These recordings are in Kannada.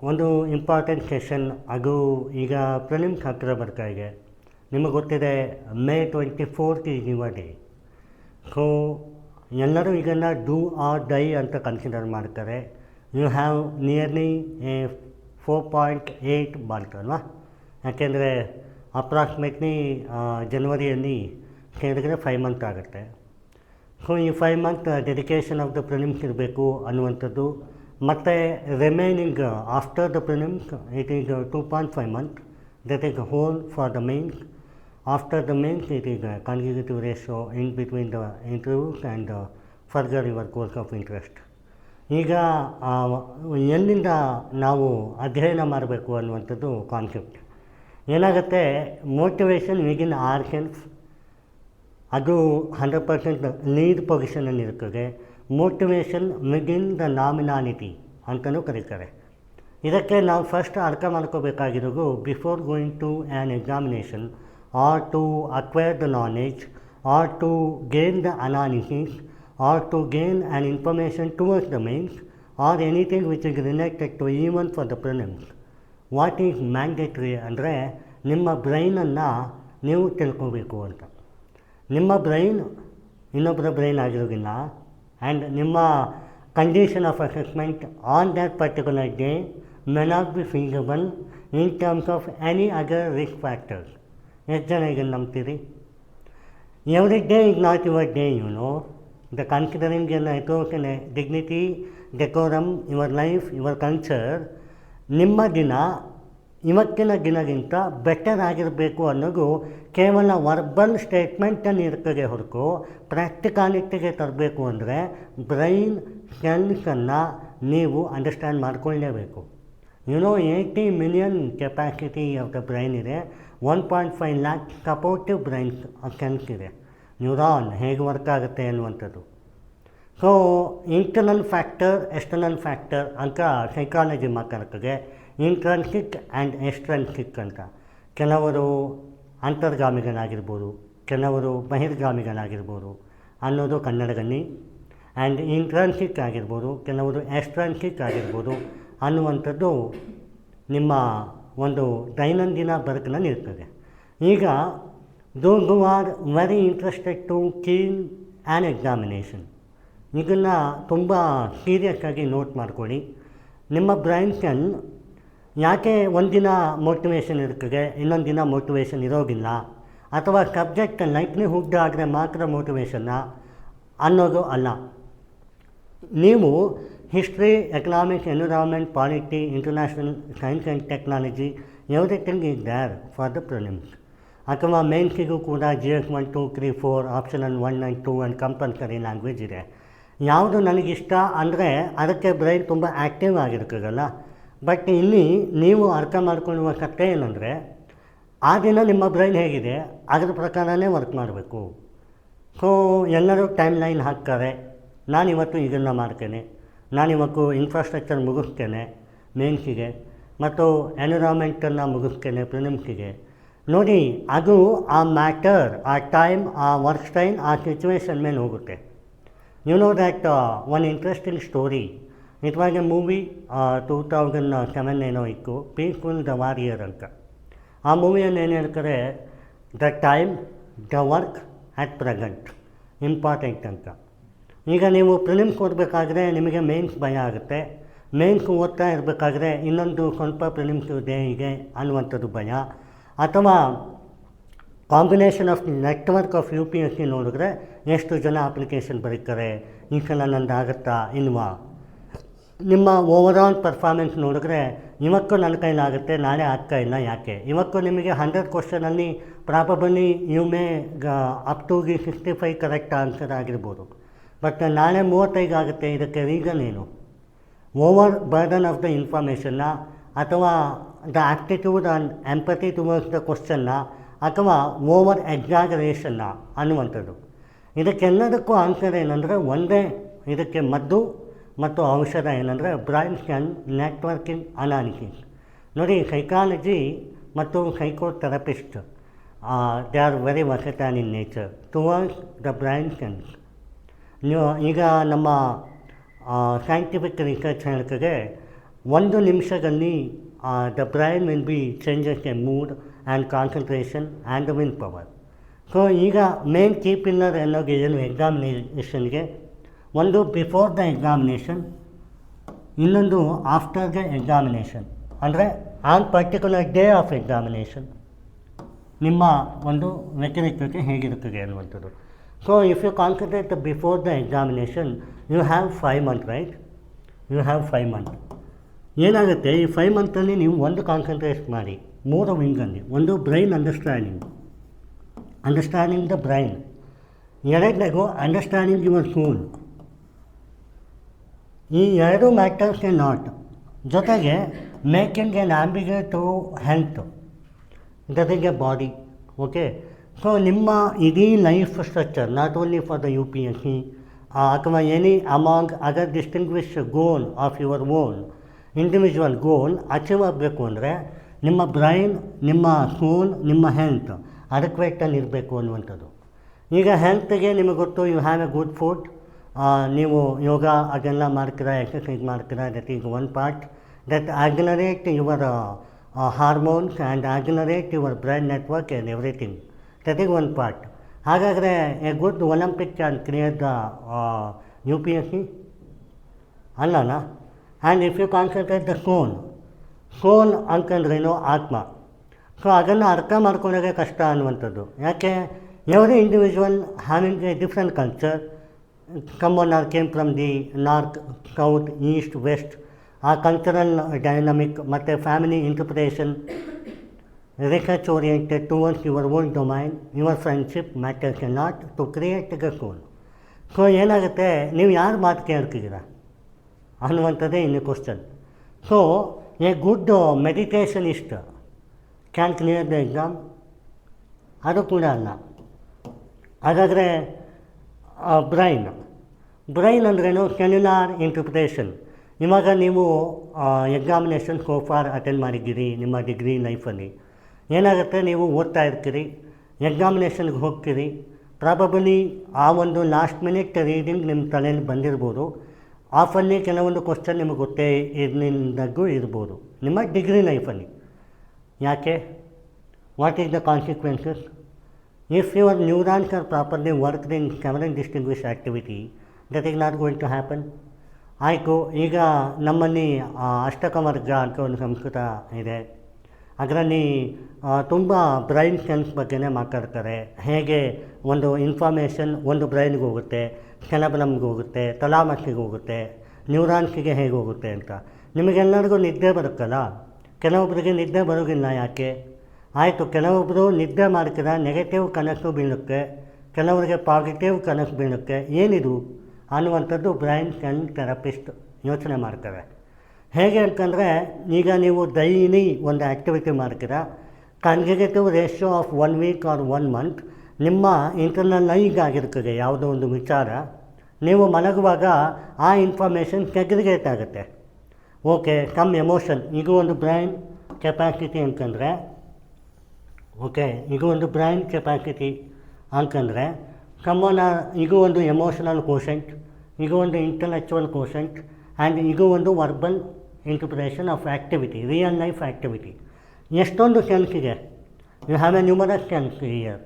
ಒಂದು ಇಂಪಾರ್ಟೆಂಟ್ ಸೆಷನ್ ಅದು ಈಗ ಪ್ರಿಲಿಮ್ಸ್ ಹತ್ತಿರ ಬರ್ತಾ ಇದೆ. ನಿಮಗೆ ಗೊತ್ತಿದೆ May 24th is your day. So ಎಲ್ಲರೂ ಇದನ್ನು ಡೂ ಆರ್ ಡೈ ಅಂತ ಕನ್ಸಿಡರ್ ಮಾಡ್ತಾರೆ. ಯು ಹ್ಯಾವ್ ನಿಯರ್ಲಿ 4.8 ಮಾರ್ಕ್ ಅಲ್ವಾ? ಯಾಕೆಂದರೆ ಅಪ್ರಾಕ್ಸಿಮೇಟ್ಲಿ ಜನವರಿಯಲ್ಲಿ ಸೇರಿದ್ರೆ 5 ಮಂತ್ ಆಗುತ್ತೆ. ಸೊ ಈ 5 month dedication of the prelims ಇರಬೇಕು ಅನ್ನುವಂಥದ್ದು. ಮತ್ತು remaining after the prelims it is 2.5 month, that is hole for the mains. After the mains it is consecutive ratio in between the interviews and further your course of interest. ಈಗ ಎಲ್ಲಿಂದ ನಾವು ಅಧ್ಯಯನ ಮಾಡಬೇಕು ಅನ್ನುವಂಥದ್ದು ಕಾನ್ಸೆಪ್ಟ್. ಏನಾಗುತ್ತೆ, ಮೋಟಿವೇಶನ್ ವಿಗಿನ್ ಆರ್ ಸೆಲ್ಫ್ ಅದು 100% ಲೀಡ್ ಪೊಸಿಷನಲ್ಲಿ ಇರ್ತದೆ. ಮೋಟಿವೇಶನ್ ವಿಗಿನ್ ದ ನಾಮಿನಾಲಿಟಿ ಅಂತಲೂ ಕರೀತಾರೆ. ಇದಕ್ಕೆ ನಾವು ಫಸ್ಟ್ ಅರ್ಥ ಮಾಡ್ಕೋಬೇಕಾಗಿರೋದು, before going to an examination or to acquire the knowledge or to gain the analysis or to gain an information towards the mains or anything which is related to even for the prelims, what is mandatory ಅಂದರೆ ನಿಮ್ಮ ಬ್ರೈನನ್ನು ನೀವು ತಿಳ್ಕೋಬೇಕು ಅಂತ. ನಿಮ್ಮ ಬ್ರೈನ್ ಇನ್ನೊಬ್ಬರ ಬ್ರೈನ್ ಆಗಿರೋದಿಲ್ಲ. ಆ್ಯಂಡ್ ನಿಮ್ಮ condition of assessment on that particular day may not be feasible in terms of any other risk factors. ಎಷ್ಟು ಜನ ಈಗ ನಂಬ್ತೀರಿ? Every day is not your day, you know. The considering ಎಲ್ಲ ethos and dignity, decorum, your life, your culture, ನಿಮ್ಮ ದಿನ ಇವತ್ತಿನ ದಿನಗಿಂತ ಬೆಟರ್ ಆಗಿರಬೇಕು ಅನ್ನೋದು ಕೇವಲ ವರ್ಬಲ್ ಸ್ಟೇಟ್ಮೆಂಟನ್ನು ಇರ್ತದೆ ಹೊರತು ಪ್ರಾಕ್ಟಿಕಾಲಿಟಿಗೆ ತರಬೇಕು ಅಂದರೆ ಬ್ರೈನ್ ಸೆಲ್ಸನ್ನು ನೀವು ಅಂಡರ್ಸ್ಟ್ಯಾಂಡ್ ಮಾಡ್ಕೊಳ್ಳೇಬೇಕು. 80 million capacity of the brain ಇದೆ. 1.5 lakh ಸಪೋರ್ಟಿವ್ ಬ್ರೈನ್ಸ್ ಸೆಲ್ಸ್ ಇದೆ. ನ್ಯೂರಾನ್ ಹೇಗೆ ವರ್ಕ್ ಆಗುತ್ತೆ ಅನ್ನುವಂಥದ್ದು. So internal factor, external factor ಅಂತ ಸೈಕಾಲಜಿ ಮಾತಾಡ್ತದೆ. ಇಂಟ್ರನ್ಸಿಕ್ ಆ್ಯಂಡ್ ಎಕ್ಸ್ಟ್ರನ್ಸಿಕ್ ಅಂತ. ಕೆಲವರು ಅಂತರ್ಗಾಮಿಗಳಾಗಿರ್ಬೋದು, ಕೆಲವರು ಬಹಿರ್ಗಾಮಿಗಳಾಗಿರ್ಬೋದು ಅನ್ನೋದು ಕನ್ನಡದಲ್ಲಿ. ಆ್ಯಂಡ್ ಇಂಟ್ರನ್ಸಿಕ್ ಆಗಿರ್ಬೋದು, ಕೆಲವರು ಎಕ್ಸ್ಟ್ರನ್ಸಿಕ್ ಆಗಿರ್ಬೋದು ಅನ್ನುವಂಥದ್ದು ನಿಮ್ಮ ಒಂದು ದೈನಂದಿನ ಬದುಕಿನಲ್ಲಿ ಇರ್ತದೆ. ಈಗ those who are very interested to keen an examination, ಇದನ್ನು ತುಂಬ ಸೀರಿಯಸ್ಸಾಗಿ ನೋಟ್ ಮಾಡ್ಕೊಳ್ಳಿ. ನಿಮ್ಮ ಬ್ರೈನ್ ಸೆಲ್ ಯಾಕೆ ಒಂದಿನ ಮೋಟಿವೇಶನ್ ಇರ್ತದೆ, ಇನ್ನೊಂದು ದಿನ ಮೋಟಿವೇಶನ್ ಇರೋದಿಲ್ಲ, ಅಥವಾ ಸಬ್ಜೆಕ್ಟ್ ಲೈಕ್ಲಿಹುಡ್ ಆದರೆ ಮಾತ್ರ ಮೋಟಿವೇಶನ್ನ ಅನ್ನೋದು ಅಲ್ಲ. ನೀವು history, economics, environment, polity, international science and technology, everything is there for the prelims. ಅಥವಾ ಮೇನ್ಸಿಗೂ ಕೂಡ GS 1, 2, 3, 4 optional 1 and 2 and compulsory language ಇದೆ. ಯಾವುದು ನನಗಿಷ್ಟ ಅಂದರೆ ಅದಕ್ಕೆ ಬ್ರೈನ್ ತುಂಬ ಆ್ಯಕ್ಟಿವ್ ಆಗಿರ್ತದಲ್ಲ. ಬಟ್ ಇಲ್ಲಿ ನೀವು ಅರ್ಥ ಮಾಡ್ಕೊಳ್ಳುವ ಕಥೆ ಏನಂದರೆ, ಆ ದಿನ ನಿಮ್ಮ ಬ್ರೈನ್ ಹೇಗಿದೆ ಅದರ ಪ್ರಕಾರನೇ ವರ್ಕ್ ಮಾಡಬೇಕು. ಸೊ ಎಲ್ಲರೂ ಟೈಮ್ ಲೈನ್ ಹಾಕ್ತಾರೆ. ನಾನಿವತ್ತು ಇದನ್ನು ಮಾಡ್ತೇನೆ, ನಾನಿವತ್ತು ಇನ್ಫ್ರಾಸ್ಟ್ರಕ್ಚರ್ ಮುಗಿಸ್ತೇನೆ ಮೇನ್ಸಿಗೆ, ಮತ್ತು ಎನ್ವಿರಾನ್ಮೆಂಟನ್ನು ಮುಗಿಸ್ತೇನೆ ಪ್ರಿಲಿಮ್ಸಿಗೆ. ನೋಡಿ, ಅದು ಆ ಮ್ಯಾಟರ್, ಆ ಟೈಮ್, ಆ ವರ್ಕ್ ಸ್ಟೈಲ್, ಆ ಸಿಚುವೇಶನ್ ಮೇಲೆ ಹೋಗುತ್ತೆ. You know that one interesting story, it was a movie 2007 ಏನೋ ಇತ್ತು, ಪೀಸ್ಫುಲ್ ದ ವಾರಿಯರ್ ಅಂತ. ಆ ಮೂವಿಯಲ್ಲಿ ಏನು ಹೇಳ್ತಾರೆ, the time, the work at present important ಅಂತ. ಈಗ ನೀವು ಪ್ರಿಲಿಮ್ಸ್ ಓದಬೇಕಾದ್ರೆ ನಿಮಗೆ ಮೇನ್ಸ್ ಭಯ ಆಗುತ್ತೆ. ಮೇನ್ಸ್ ಓದ್ತಾ ಇರಬೇಕಾದ್ರೆ ಇನ್ನೊಂದು ಸ್ವಲ್ಪ ಪ್ರಿಲಿಮ್ಸ್ ಇದೆ ಹೀಗೆ ಅನ್ನುವಂಥದ್ದು ಭಯ. ಅಥವಾ combination of network of UPSC ನೋಡಿದ್ರೆ ಎಷ್ಟು ಜನ ಅಪ್ಲಿಕೇಶನ್ ಬರೀತಾರೆ, ಈ ಸಲ ನಂದು ಆಗುತ್ತಾ ಇಲ್ವಾ. ನಿಮ್ಮ ಓವರಾಲ್ ಪರ್ಫಾರ್ಮೆನ್ಸ್ ನೋಡಿದ್ರೆ ಇವತ್ತು ನನ್ನ ಕೈಲಾಗುತ್ತೆ, ನಾಳೆ ಆಗ್ತಾ ಇಲ್ಲ, ಯಾಕೆ. ಇವತ್ತು ನಿಮಗೆ 100 ಕ್ವಶನಲ್ಲಿ probably you may up to 65 correct answer ಆಗಿರ್ಬೋದು. ಬಟ್ ನಾಳೆ 35 ಆಗುತ್ತೆ. ಇದಕ್ಕೆ ರೀಸನ್ ಏನು? ಓವರ್ ಬರ್ಡನ್ ಆಫ್ ದ ಇನ್ಫಾರ್ಮೇಷನ್ನ, ಅಥವಾ the attitude and empathy towards the ಕ್ವಶನ್ನ, ಅಥವಾ ಓವರ್ ಎಕ್ಸಾಗರೇಷನ್ನ ಅನ್ನುವಂಥದ್ದು. ಇದಕ್ಕೆಲ್ಲದಕ್ಕೂ ಆನ್ಸರ್ ಏನಂದರೆ ಒಂದೇ, ಇದಕ್ಕೆ ಮದ್ದು ಮತ್ತು ಔಷಧ ಏನಂದರೆ ಬ್ರೈನ್ ಸ್ಕ್ಯಾನ್ ನೆಟ್ವರ್ಕಿಂಗ್ ಅನಾಲಿಸಿಸ್. ನೋಡಿ, ಸೈಕಾಲಜಿ ಮತ್ತು psychotherapist they are very versatile in nature towards the brain scans. ಈಗ ನಮ್ಮ ಸೈಂಟಿಫಿಕ್ ರಿಸರ್ಚ್ ಹೇಳ್ತದೆ 1 ನಿಮಿಷದಲ್ಲಿ the brain will be changes a mood and concentration and the will power. So ಈಗ ಮೇನ್ ಕೀ ಪಿಲ್ಲರ್ ಅನ್ನೋದು ಏನು ಎಕ್ಸಾಮಿನೇಷನ್ಗೆ, ಒಂದು ಬಿಫೋರ್ ದ ಎಕ್ಸಾಮಿನೇಷನ್, ಇನ್ನೊಂದು ಆಫ್ಟರ್ ದ ಎಕ್ಸಾಮಿನೇಷನ್. ಅಂದರೆ on particular day of examination ನಿಮ್ಮ ಒಂದು ವ್ಯಕ್ತಿತ್ವಕ್ಕೆ ಹೇಗಿರುತ್ತದೆ ಅನ್ನುವಂಥದ್ದು. So if you concentrate before the examination, you have 5 month, right? You have 5 month. ಏನಾಗುತ್ತೆ, ಈ 5 ಮಂತಲ್ಲಿ ನೀವು ಒಂದು ಕಾನ್ಸಂಟ್ರೇಟ್ ಮಾಡಿ 3 ವಿಂಗಲ್ಲಿ. ಒಂದು ಬ್ರೈನ್ ಅಂಡರ್ಸ್ಟ್ಯಾಂಡಿಂಗ್ ದ ಬ್ರೈನ್. ಎರಡನೇದು ಅಂಡರ್ಸ್ಟ್ಯಾಂಡಿಂಗ್ ಯುವರ್ ಸೋಲ್. ಈ ಎರಡು ಮ್ಯಾಟರ್ಸ್ ಎ ನಾಟ್. ಜೊತೆಗೆ making an ambiguous to health, ಜೊತೆಗೆ ಬಾಡಿ. ಓಕೆ, ಸೊ ನಿಮ್ಮ ಇಡೀ life structure, not only for the UPSC ಅಥವಾ any among other distinguish goal of your own individual goal achieve ಆಗಬೇಕು ಅಂದರೆ ನಿಮ್ಮ ಬ್ರೈನ್, ನಿಮ್ಮ ಸೋಲ್, ನಿಮ್ಮ ಹೆಲ್ತ್ ಅಡೆಕ್ವೇಟಲ್ಲಿ ಇರಬೇಕು ಅನ್ನುವಂಥದ್ದು. ಈಗ ಹೆಲ್ತ್ಗೆ ನಿಮಗೆ ಗೊತ್ತು, you have a good food, ನೀವು ಯೋಗ ಅದೆಲ್ಲ ಮಾಡ್ತೀರಾ, ಎಕ್ಸಸೈಸ್ ಮಾಡ್ತೀರಾ. That is one part that accelerate your hormones and accelerate your brain network and everything. That is one part. ಹಾಗಾದರೆ a good olympic can create the UPSC ಅಲ್ಲಲ್ಲ. And if you concentrate the soul ಅಂತಂದ್ರೇನು, ಆತ್ಮ. ಸೊ ಅದನ್ನು ಅರ್ಥ ಮಾಡ್ಕೊಳ್ಳೋದೇ ಕಷ್ಟ ಅನ್ನುವಂಥದ್ದು. ಯಾಕೆ, every individual having a different culture. someone came from the north, south, East, west. ಆ ಕಲ್ಚರಲ್ ಡೈನಮಿಕ್ ಮತ್ತು family interpretation, research oriented towards your own domain, your friendship matters a not to create the soul. So ಏನಾಗುತ್ತೆ, ನೀವು ಯಾರು ಮಾತು ಕೇಳ್ತಿದ್ದೀರಾ ಅನ್ನುವಂಥದ್ದೇ ಇನ್ನು question. So a good meditationist can clear the exam, ಅದು ಕೂಡ ಅಲ್ಲ. ಹಾಗಾದರೆ ಬ್ರೈನ್ ಅಂದ್ರೇನು, ಸೆಲ್ಯುಲಾರ್ ಇಂಟರ್ಪ್ರಿಟೇಷನ್. ಇವಾಗ ನೀವು ಎಕ್ಸಾಮಿನೇಷನ್ ಸೋಫಾರ್ ಅಟೆಂಡ್ ಮಾಡಿದ್ದೀರಿ ನಿಮ್ಮ ಡಿಗ್ರಿ ಲೈಫಲ್ಲಿ. ಏನಾಗುತ್ತೆ, ನೀವು ಓದ್ತಾ ಇರ್ತೀರಿ, ಎಕ್ಸಾಮಿನೇಷನ್ಗೆ ಹೋಗ್ತೀರಿ. ಪ್ರಾಬಬಲಿ ಆ ಒಂದು ಲಾಸ್ಟ್ ಮಿನಿಟ್ ರೀಡಿಂಗ್ ನಿಮ್ಮ ತಲೆಯಲ್ಲಿ ಬಂದಿರ್ಬೋದು. ಆಫಲ್ಲಿ ಕೆಲವೊಂದು ಕ್ವಶನ್ ನಿಮಗೆ ಗೊತ್ತೇ ಇರಲಿಲ್ಲದಾಗೂ ಇರ್ಬೋದು ನಿಮ್ಮ ಡಿಗ್ರಿ ಲೈಫಲ್ಲಿ. ಯಾಕೆ? What is the consequences? If your neurons are properly worked in several distinguished activity, that is not going to happen. ಆಯಿತು, ಈಗ ನಮ್ಮಲ್ಲಿ ಅಷ್ಟಕವರ್ಗ ಅಂತ ಒಂದು ಸಂಸ್ಕೃತ ಇದೆ. ಅದರಲ್ಲಿ ತುಂಬ ಬ್ರೈನ್ ಸೆಲ್ಸ್ ಬಗ್ಗೆನೇ ಮಾತಾಡ್ತಾರೆ. ಹೇಗೆ ಒಂದು ಇನ್ಫಾರ್ಮೇಷನ್ ಒಂದು ಬ್ರೈನ್ಗೆ ಹೋಗುತ್ತೆ, ಸೆಲೆಬ್ರಮ್ಗೆ ಹೋಗುತ್ತೆ, ತಲಾಮಸ್ಸಿಗೆ ಹೋಗುತ್ತೆ, ನ್ಯೂರಾನ್ಸಿಗೆ ಹೇಗೆ ಹೋಗುತ್ತೆ ಅಂತ. ನಿಮಗೆಲ್ಲರಿಗೂ ನಿದ್ದೆ ಬರುತ್ತಲ್ಲ, ಕೆಲವೊಬ್ಬರಿಗೆ ನಿದ್ದೆ ಬರೋದಿಲ್ಲ. ಯಾಕೆ? ಆಯಿತು, ಕೆಲವೊಬ್ಬರು ನಿದ್ದೆ ಮಾಡ್ತೀರಾ, ನೆಗೆಟಿವ್ ಕನಸು ಬೀಳುತ್ತೆ, ಕೆಲವರಿಗೆ ಪಾಸಿಟಿವ್ ಕನಸು ಬೀಳುತ್ತೆ. ಏನಿದು ಅನ್ನುವಂಥದ್ದು ಬ್ರೈನ್ ಸೆಲ್ ಥೆರಪಿಸ್ಟ್ ಯೋಚನೆ ಮಾಡ್ತಾರೆ. ಹೇಗೆ ಅಂತಂದರೆ, ಈಗ ನೀವು ಡೈಲಿ ಒಂದು ಆ್ಯಕ್ಟಿವಿಟಿ ಮಾಡ್ತೀರಾ, conservative ratio of 1 week or 1 month ನಿಮ್ಮ ಇಂಟರ್ನಲೈಸ್ ಆಗಿರ್ತದೆ ಯಾವುದೋ ಒಂದು ವಿಚಾರ. ನೀವು ಮಲಗುವಾಗ ಆ ಇನ್ಫಾರ್ಮೇಷನ್ ಸೆಗ್ರಿಗೇಟ್ ಆಗುತ್ತೆ. ಓಕೆ, ಸಮ್ ಎಮೋಷನ್, ಇದು ಒಂದು ಬ್ರೈನ್ ಕೆಪಾಸಿಟಿ ಅಂತಂದರೆ, ಓಕೆ, ಇದು ಒಂದು ಬ್ರೈನ್ ಕೆಪಾಸಿಟಿ ಅಂತಂದರೆ ಇದು ಒಂದು ಎಮೋಷನಲ್ ಕೋಶೆಂಟ್, ಇದು ಒಂದು ಇಂಟಲೆಕ್ಚುವಲ್ ಕೋಶೆಂಟ್, ಆ್ಯಂಡ್ ಇದು ಒಂದು verbal interpretation of activity, real life activity. ಎಷ್ಟೊಂದು ಸೆನ್ಸ್ ಇದೆ. You have a numerous sense here.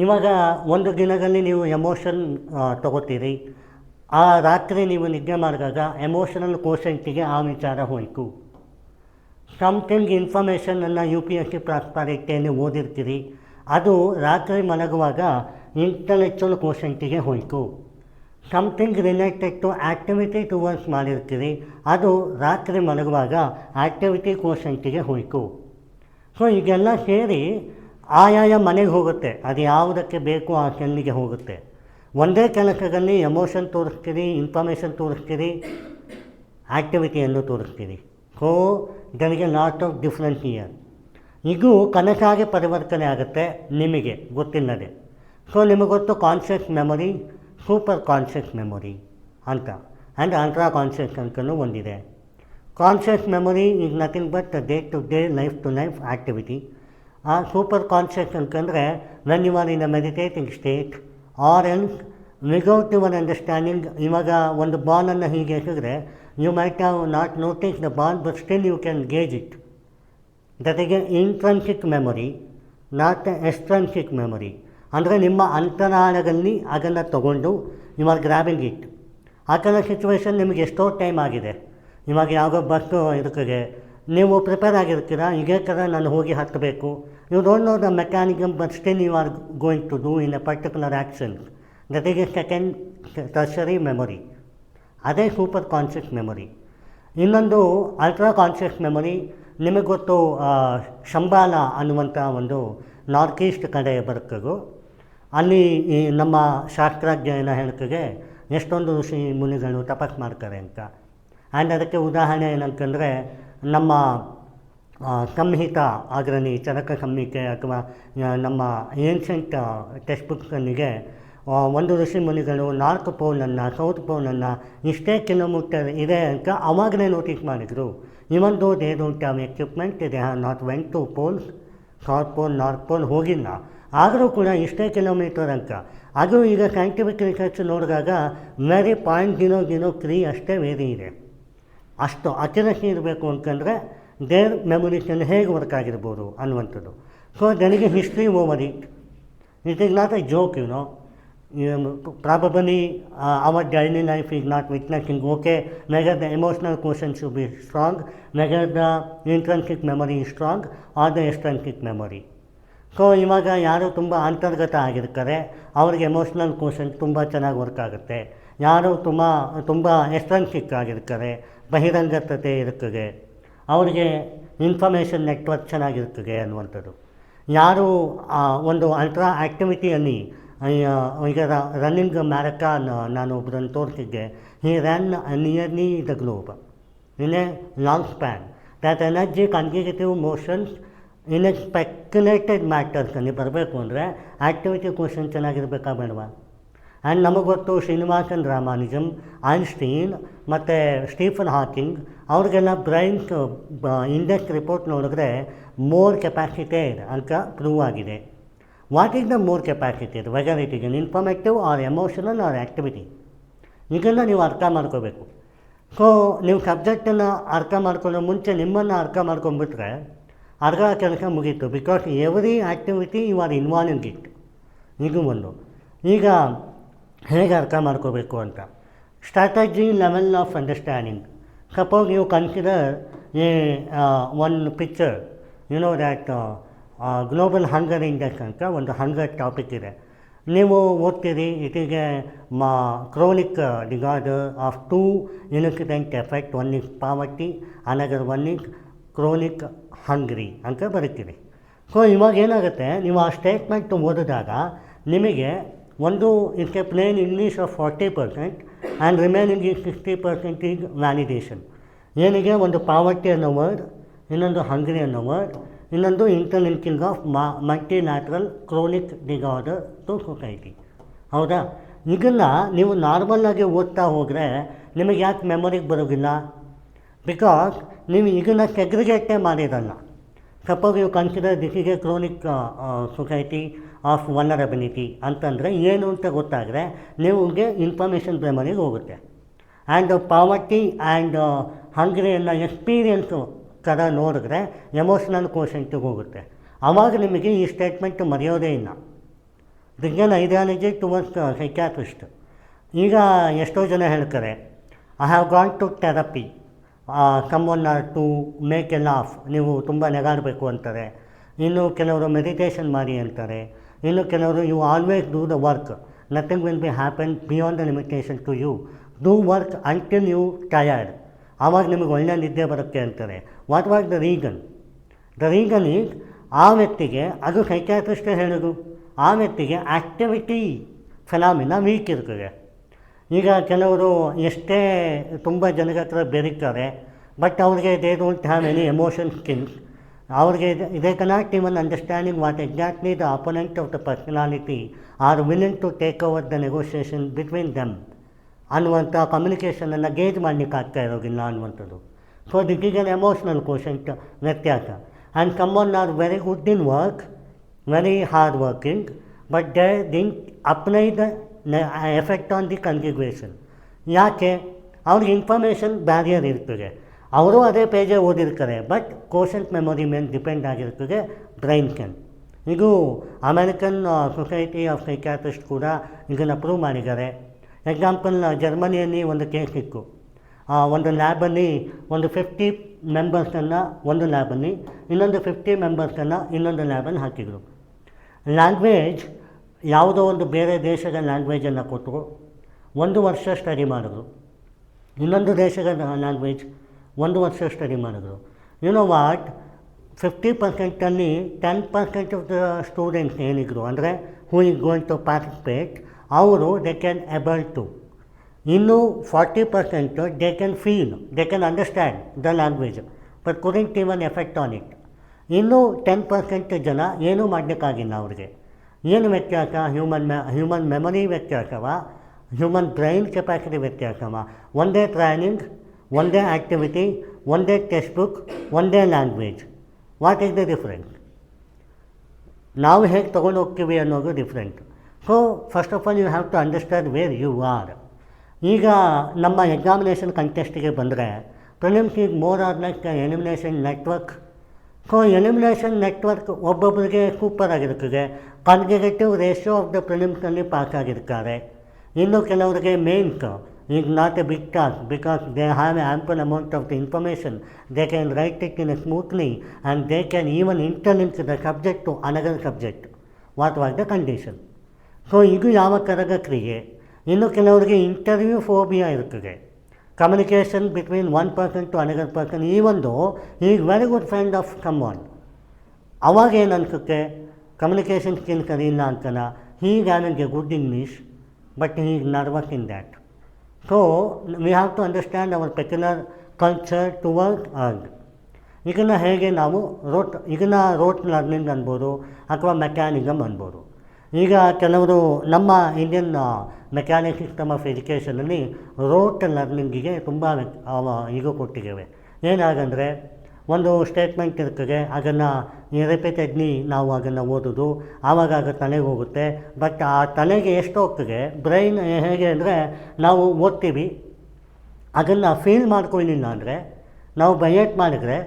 ಇವಾಗ ಒಂದು ದಿನದಲ್ಲಿ ನೀವು ಎಮೋಷನ್ ತಗೋತೀರಿ, ಆ ರಾತ್ರಿ ನೀವು ನಿದ್ದೆ ಮಾಡಿದಾಗ ಎಮೋಷನಲ್ ಕೋಶೆಂಟಿಗೆ ಆ ವಿಚಾರ ಹೋಯಿತು. ಸಮಥಿಂಗ್ ಇನ್ಫಾರ್ಮೇಷನನ್ನು UPSC ಪ್ರಾಸ್ಪರಿಟಿಯಲ್ಲಿ ಓದಿರ್ತೀರಿ, ಅದು ರಾತ್ರಿ ಮಲಗುವಾಗ ಇಂಟಲೆಕ್ಚುವಲ್ ಕೋಶೆಂಟಿಗೆ ಹೋಯಿತು. Something related to activity towards ಮಾಡಿರ್ತೀರಿ, ಅದು ರಾತ್ರಿ ಮಲಗುವಾಗ ಆ್ಯಕ್ಟಿವಿಟಿ ಕೋಶೆಂಟಿಗೆ ಹೋಯಿತು. ಸೊ ಈಗೆಲ್ಲ ಸೇರಿ ಆಯಾಯ ಮನೆಗೆ ಹೋಗುತ್ತೆ, ಅದು ಯಾವುದಕ್ಕೆ ಬೇಕು ಆ ಸೆಲ್ಲಿಗೆ ಹೋಗುತ್ತೆ. ಒಂದೇ ಕೆಲಸದಲ್ಲಿ ಎಮೋಷನ್ ತೋರಿಸ್ತೀರಿ, ಇನ್ಫಾರ್ಮೇಷನ್ ತೋರಿಸ್ತೀರಿ, ಆ್ಯಕ್ಟಿವಿಟಿಯನ್ನು ತೋರಿಸ್ತೀರಿ. ಸೊ ಇದರಿಗೆ ಲಾಟ್ ಆಫ್ ಡಿಫ್ರೆನ್ಸ್ ಇಯರ್. ಇದು ಕನಸಾಗಿ ಪರಿವರ್ತನೆ ಆಗುತ್ತೆ ನಿಮಗೆ ಗೊತ್ತಿಲ್ಲದೆ. ಸೊ ನಿಮಗೆ ಗೊತ್ತು conscious memory, super conscious memory ಅಂತ, ಆ್ಯಂಡ್ ಅಲ್ಟ್ರಾ ಕಾನ್ಷಿಯಸ್ ಅಂತಲೂ ಒಂದಿದೆ. Conscious memory is nothing but day to day, life to life activity. ಆ ಸೂಪರ್ ಕಾನ್ಷಿಯಸ್ ಅಂತಂದರೆ when you are in a meditating state or else without your understanding. ಇವಾಗ ಒಂದು ಬಾಲನ್ನು ಹೀಗೆ ಎಸೆದ್ರೆ You might have not noticed the bond, but still you can gauge it. That is an intrinsic memory, not an extrinsic memory. ಅಂದರೆ ನಿಮ್ಮ ಅಂತರಾಳದಲ್ಲಿ ಅದನ್ನು ತಗೊಂಡು ಯು ಆರ್ ಗ್ರ್ಯಾಬಿಂಗ್ ಇಟ್. ಆ ಥರ ಸಿಚುವೇಶನ್ ನಿಮಗೆ ಎಷ್ಟೋ ಟೈಮ್ ಆಗಿದೆ. ಇವಾಗ ಯಾವುದೋ ಬಸ್ಸು ಇರ್ತದೆ, ನೀವು ಪ್ರಿಪೇರ್ ಆಗಿರ್ತೀರ, ಇದೇ ಥರ ನಾನು ಹೋಗಿ ಹತ್ತಬೇಕು. You don't know the mechanism, but still you are going to do in a particular action. That is a second tertiary memory. ಅದೇ ಸೂಪರ್ ಕಾನ್ಷಿಯಸ್ ಮೆಮೊರಿ. ಇನ್ನೊಂದು ಅಲ್ಟ್ರಾ ಕಾನ್ಷಿಯಸ್ ಮೆಮೊರಿ. ನಿಮಗೆ ಗೊತ್ತು, ಶಂಬಾಲ ಅನ್ನುವಂಥ ಒಂದು ನಾರ್ತ್ ಈಸ್ಟ್ ಕಡೆ ಬರ್ತದೆ. ಅಲ್ಲಿ ಈ ನಮ್ಮ ಶಾಸ್ತ್ರಾಧ್ಯಯನ ಹೇಳ್ತದೆ ಎಷ್ಟೊಂದು ಋಷಿ ಮುನಿಗಳು ತಪಸ್ ಮಾಡ್ತಾರೆ ಅಂತ. ಆ್ಯಂಡ್ ಅದಕ್ಕೆ ಉದಾಹರಣೆ ಏನಂತಂದರೆ ನಮ್ಮ ಸಂಹಿತ ಅಗ್ರಣಿ ಚರಕ ಸಂಹಿತೆ ಅಥವಾ ನಮ್ಮ ಏನ್ಷಂಟ್ ಟೆಕ್ಸ್ಟ್ ಬುಕ್ಸ್ಗಳಿಗೆ ಒಂದು ಋಷಿ ಮುನಿಗಳು ನಾರ್ತ್ ಪೋಲನ್ನು ಸೌತ್ ಪೋಲನ್ನು ಇಷ್ಟೇ ಕಿಲೋಮೀಟರ್ ಇದೆ ಅಂತ ಅವಾಗಲೇ ನೋಟಿಸ್ ಮಾಡಿದರು. Even though they don't have equipment, they have not went to poles, south pole north pole ಹೋಗಿಲ್ಲ, ಆದರೂ ಕೂಡ ಇಷ್ಟೇ ಕಿಲೋಮೀಟರ್ ಅಂತ. ಅದು ಈಗ ಸೈಂಟಿಫಿಕ್ ರಿಸರ್ಚ್ ನೋಡಿದಾಗ ವೆರಿ 0.003 ಅಷ್ಟೇ ವೇರಿ ಇದೆ. ಅಷ್ಟು ಅಕ್ಯುರಸಿ ಇರಬೇಕು ಅಂತಂದರೆ ದೇರ್ ಮೆಮೊರೀಸಲ್ಲಿ ಹೇಗೆ ವರ್ಕ್ ಆಗಿರ್ಬೋದು ಅನ್ನುವಂಥದ್ದು. So there is history over it. It is not a joke, you know. Probably our daily life is not witnessing, okay, whether the emotional quotient should be strong, whether the intrinsic memory is strong or the extrinsic memory. So ಇವಾಗ ಯಾರು ತುಂಬ ಅಂತರ್ಗತ ಆಗಿರ್ತಾರೆ ಅವ್ರಿಗೆ ಎಮೋಷ್ನಲ್ ಕ್ವೋಷಂಟ್ ತುಂಬ ಚೆನ್ನಾಗಿ ವರ್ಕ್ ಆಗುತ್ತೆ. ಯಾರು ತುಂಬ ಎಕ್ಸ್ಟ್ರಿನ್ಸಿಕ್ ಆಗಿರ್ತಾರೆ, ಬಹಿರಂಗತತೆ ಇರ್ತದೆ, ಅವ್ರಿಗೆ ಇನ್ಫಾರ್ಮೇಷನ್ ನೆಟ್ವರ್ಕ್ ಚೆನ್ನಾಗಿರ್ತದೆ ಅನ್ನುವಂಥದ್ದು. ಯಾರು ಒಂದು ಅಲ್ಟ್ರಾ ಆ್ಯಕ್ಟಿವಿಟಿಯಲ್ಲಿ, ಈಗ ರನ್ನಿಂಗ್ ಮ್ಯಾರಥಾನ್ ನಾನು ಒಬ್ಬರನ್ನು ತೋರಿಸಿದ್ದೆ. He run nearly the globe in a long span. That energy consecutive motions in a speculated ಮ್ಯಾಟರ್ಸಲ್ಲಿ ಬರಬೇಕು ಅಂದರೆ ಆ್ಯಕ್ಟಿವಿಟಿ ಕ್ವೋಷನ್ ಚೆನ್ನಾಗಿರ್ಬೇಕಾ ಬೇಡವಾ? ಆ್ಯಂಡ್ ನಮಗೆ ಗೊತ್ತು ಶ್ರೀನಿವಾಸನ್ ರಾಮಾನುಜಮ್, ಐನ್ಸ್ಟೀನ್ ಮತ್ತು ಸ್ಟೀಫನ್ ಹಾಕಿಂಗ್ ಅವ್ರಿಗೆಲ್ಲ ಬ್ರೈನ್ಸ್ ಇಂಡೆಕ್ಸ್ ರಿಪೋರ್ಟ್ ನೋಡಿದ್ರೆ ಮೋರ್ ಕೆಪಾಸಿಟೆಡ್ ಅಂತ ಪ್ರೂವ್ ಆಗಿದೆ. What is the more capacitated, whether it is an informative or emotional or activity? ಇದನ್ನು ನೀವು ಅರ್ಥ ಮಾಡ್ಕೋಬೇಕು. ಸೊ ನೀವು ಸಬ್ಜೆಕ್ಟನ್ನು ಅರ್ಥ ಮಾಡ್ಕೊಳ್ಳೋ ಮುಂಚೆ ನಿಮ್ಮನ್ನು ಅರ್ಥ ಮಾಡ್ಕೊಂಡ್ಬಿಟ್ರೆ ಅರ್ಧ ಕೆಲಸ ಮುಗೀತು. Because every activity you are involving it. ಇದು ಒಂದು. ಈಗ ಹೇಗೆ ಅರ್ಥ ಮಾಡ್ಕೋಬೇಕು ಅಂತ, strategy level of understanding. Suppose you consider one picture, you know that global hunger index ಅಂತ ಒಂದು ಹಂಗರ್ ಟಾಪಿಕ್ ಇದೆ. ನೀವು ಓದ್ತೀರಿ, it is a chronic disorder of 2 incident effect. One is poverty, another one is chronic hungry ಅಂತ ಬರೀತೀರಿ. ಸೊ ಇವಾಗ ಏನಾಗುತ್ತೆ, ನೀವು ಆ ಸ್ಟೇಟ್ಮೆಂಟ್ ಓದಿದಾಗ ನಿಮಗೆ ಒಂದು it's a plain English of 40% and remaining is 60% is validation. ಏನಿಗೆ ಒಂದು ಪಾವರ್ಟಿ ಅನ್ನೋ ವರ್ಡ್, ಇನ್ನೊಂದು ಹಂಗ್ರಿ ಅನ್ನೋ ವರ್ಡ್, ಇನ್ನೊಂದು interlinking of multilateral chronic disorder to society. ಹೌದಾ? ಇದನ್ನು ನೀವು ನಾರ್ಮಲ್ಲಾಗಿ ಓದ್ತಾ ಹೋದರೆ ನಿಮಗೆ ಯಾಕೆ ಮೆಮೊರಿಗೆ ಬರೋದಿಲ್ಲ? ಬಿಕಾಸ್ ನೀವು ಇದನ್ನು ಸೆಗ್ರಿಗೇಟೇ ಮಾಡಿರಲ್ಲ. Suppose you consider this is a chronic society of vulnerability ಅಂತಂದರೆ ಏನು ಅಂತ ಗೊತ್ತಾದರೆ ನಿಮಗೆ ಇನ್ಫಾರ್ಮೇಷನ್ ಮೆಮೊರಿಗೆ ಹೋಗುತ್ತೆ. ಆ್ಯಂಡ್ ಪಾವರ್ಟಿ ಆ್ಯಂಡ್ ಹಂಗ್ರಿಯನ್ನು ಎಕ್ಸ್ಪೀರಿಯನ್ಸು ಥರ ನೋಡಿದ್ರೆ ಎಮೋಷ್ನಲ್ ಕ್ವೋಷಂಟಿಗೆ ಹೋಗುತ್ತೆ. ಆವಾಗ ನಿಮಗೆ ಈ ಸ್ಟೇಟ್ಮೆಂಟ್ ಮರೆಯೋದೇ ಇಲ್ಲ. This an ideology towards psychiatrist. ಈಗ ಎಷ್ಟೋ ಜನ ಹೇಳ್ತಾರೆ, I have gone to therapy, someone to make a laugh, ನೀವು ತುಂಬ ನೆಗಾಡಬೇಕು ಅಂತಾರೆ. ಇನ್ನು ಕೆಲವರು ಮೆಡಿಟೇಷನ್ ಮಾಡಿ ಅಂತಾರೆ. ಇನ್ನು ಕೆಲವರು you always do the work, nothing will be happen beyond the limitation to you, do work until you tired, ಆವಾಗ ನಿಮಗೆ ಒಳ್ಳೆಯ ನಿದ್ದೆ ಬರುತ್ತೆ ಅಂತಾರೆ. What was the reason? The reason is ಆ ವ್ಯಕ್ತಿಗೆ, ಅದು ಸೈಕ್ಯಾಟ್ರಿಸ್ಟೇ ಹೇಳೋದು, ಆ ವ್ಯಕ್ತಿಗೆ ಆ್ಯಕ್ಟಿವಿಟಿ ಫೆನಾಮಿನ ವೀಕ್ ಇರ್ತದೆ. ಈಗ ಕೆಲವರು ಎಷ್ಟೇ ತುಂಬ ಜನರ ಹತ್ರ ಬೆರೀತಾರೆ, ಬಟ್ ಅವ್ರಿಗೆ they don't have any emotion skills. ಅವ್ರಿಗೆ they cannot even understanding what exactly the opponent of the personality are willing to take over the negotiation between them ಅನ್ನುವಂಥ ಕಮ್ಯುನಿಕೇಷನನ್ನು ಗೇಜ್ ಮಾಡಲಿಕ್ಕೆ ಆಗ್ತಾ ಇರೋದಿಲ್ಲ ಅನ್ನುವಂಥದ್ದು. So this is an emotional quotient ವ್ಯತ್ಯಾಸ. And someone are very good in work, very hard working, but they didn't apply the effect on the consequence. ಯಾಕೆ? ಅವ್ರಿಗೆ ಇನ್ಫಾರ್ಮೇಷನ್ ಬ್ಯಾರಿಯರ್ ಇರ್ತದೆ. ಅವರು ಅದೇ ಪೇಜೇ ಓದಿರ್ತಾರೆ, ಬಟ್ ಕೋಷಂಟ್ ಮೆಮೊರಿ ಮೇಲೆ ಡಿಪೆಂಡ್ ಆಗಿರ್ತದೆ ಬ್ರೈನ್ ಕ್ಯಾನ್. ಇದು ಅಮೆರಿಕನ್ ಸೊಸೈಟಿ ಆಫ್ ಸೈಕ್ಯಾಟ್ರಿಸ್ಟ್ ಕೂಡ ಇದನ್ನು ಪ್ರೂವ್ ಮಾಡಿದ್ದಾರೆ. ಎಕ್ಸಾಂಪಲ್, ಜರ್ಮನಿಯಲ್ಲಿ ಒಂದು ಕೇಸ್ ಇತ್ತು. ಒಂದು ಲ್ಯಾಬಲ್ಲಿ ಒಂದು 50 ಮೆಂಬರ್ಸನ್ನು ಒಂದು ಲ್ಯಾಬಲ್ಲಿ, ಇನ್ನೊಂದು 50 ಮೆಂಬರ್ಸನ್ನು ಇನ್ನೊಂದು ಲ್ಯಾಬಲ್ಲಿ ಹಾಕಿದರು. ಲ್ಯಾಂಗ್ವೇಜ್ ಯಾವುದೋ ಒಂದು ಬೇರೆ ದೇಶದ ಲ್ಯಾಂಗ್ವೇಜನ್ನು ಕೊಟ್ಟರು, 1 ವರ್ಷ ಸ್ಟಡಿ ಮಾಡಿದ್ರು. ಇನ್ನೊಂದು ದೇಶದ ಲ್ಯಾಂಗ್ವೇಜ್ 1 ವರ್ಷ ಸ್ಟಡಿ ಮಾಡಿದ್ರು. ಯು ನೋ ವಾಟ್, 50%ಅಲ್ಲಿ 10% ಆಫ್ ದ ಸ್ಟೂಡೆಂಟ್ಸ್ ಏನಿದ್ರು, ಅಂದರೆ who is going to participate, ಅವರು ದೇ ಕ್ಯಾನ್ ಎಬಲ್ ಟು. ಇನ್ನು 40% they can feel, they can understand the language but couldn't even effect on it. ಇನ್ನೂ 10% ಜನ ಏನೂ ಮಾಡಲಿಕ್ಕಾಗಿಲ್ಲ ಅವ್ರಿಗೆ. ಏನು ವ್ಯತ್ಯಾಸ? ಹ್ಯೂಮನ್ ಮೆಮೊರಿ ವ್ಯತ್ಯಾಸವ, ಹ್ಯೂಮನ್ ಬ್ರೈನ್ ಕೆಪಾಸಿಟಿ ವ್ಯತ್ಯಾಸವ. ಒಂದೇ ಟ್ರೈನಿಂಗ್, ಒಂದೇ ಆ್ಯಕ್ಟಿವಿಟಿ, ಒಂದೇ ಟೆಕ್ಸ್ಟ್ ಬುಕ್, ಒಂದೇ language. What is the difference? ನಾವು ಹೇಗೆ ತೊಗೊಂಡು ಹೋಗ್ತೀವಿ ಅನ್ನೋದು different. So first of all you have to understand where you are. ಈಗ ನಮ್ಮ ಎಕ್ಸಾಮಿನೇಷನ್ ಕಂಟೆಸ್ಟಿಗೆ ಬಂದರೆ, prelims is more or like elimination network. So elimination network ಒಬ್ಬೊಬ್ಬರಿಗೆ ಸೂಪರ್ ಆಗಿರ್ತದೆ. ಕನ್ಸರ್ವೇಟಿವ್ ರೇಷಿಯೋ ಆಫ್ ದ ಪ್ರಿಲಿಮ್ಸ್ನಲ್ಲಿ ಪಾಸ್ ಆಗಿರ್ತಾರೆ. ಇನ್ನು ಕೆಲವರಿಗೆ mains is not a big task because they have a ample amount of the information. They can write it in a smoothly and they can even interlink the subject to another subject. What was the condition? So ಇದು ಯಾವ ಥರದ ಕ್ರಿಯೆ. ಇನ್ನು ಕೆಲವರಿಗೆ ಇಂಟರ್ವ್ಯೂ ಫೋಬಿಯಾ ಇರ್ತದೆ. Communication between one person to another person, ಈ ಒಂದು is very good friend of come one. ಅವಾಗ ಏನು ಅನ್ಸುತ್ತೆ, ಕಮ್ಯುನಿಕೇಷನ್ ಸ್ಕಿಲ್ ಸರಿ ಇಲ್ಲ ಅಂತನ, ಹೀಗೆ having a good English but he is nervous in that. So we have to understand our particular culture toward earn. ಇದನ್ನು ಹೇಗೆ ನಾವು ರೋಟ್ ಲರ್ನಿಂಗ್ ಅನ್ಬೋದು ಅಥವಾ ಮೆಕ್ಯಾನಿಸಮ್ ಅನ್ಬೋದು. ಈಗ ಕೆಲವರು ನಮ್ಮ ಇಂಡಿಯನ್ ಮೆಕ್ಯಾನಿಕ್ ಸಿಸ್ಟಮ್ ಆಫ್ ಎಜುಕೇಷನಲ್ಲಿ ರೋಟ್ ಲರ್ನಿಂಗಿಗೆ ತುಂಬ ಈಗ ಕೊಟ್ಟಿದ್ದೇವೆ. ಏನಾಗಂದರೆ, ಒಂದು ಸ್ಟೇಟ್ಮೆಂಟ್ ಇರ್ತದೆ, ಅದನ್ನು ರಿಪೀಟೆಡ್ಲಿ ನಾವು ಅದನ್ನು ಓದೋದು, ಆವಾಗ ಅದು ತಲೆಗೆ ಹೋಗುತ್ತೆ. ಬಟ್ ಆ ತಲೆಗೆ ಎಷ್ಟು ಹೋಗ್ತದೆ, ಬ್ರೈನ್ ಹೇಗೆ ಅಂದರೆ, ನಾವು ಓದ್ತೀವಿ, ಅದನ್ನು ಫೀಲ್ ಮಾಡ್ಕೊಳ್ಳಿಲ್ಲ ಅಂದರೆ, ನಾವು ಬೈಯಟ್ ಮಾಡಿದರೆ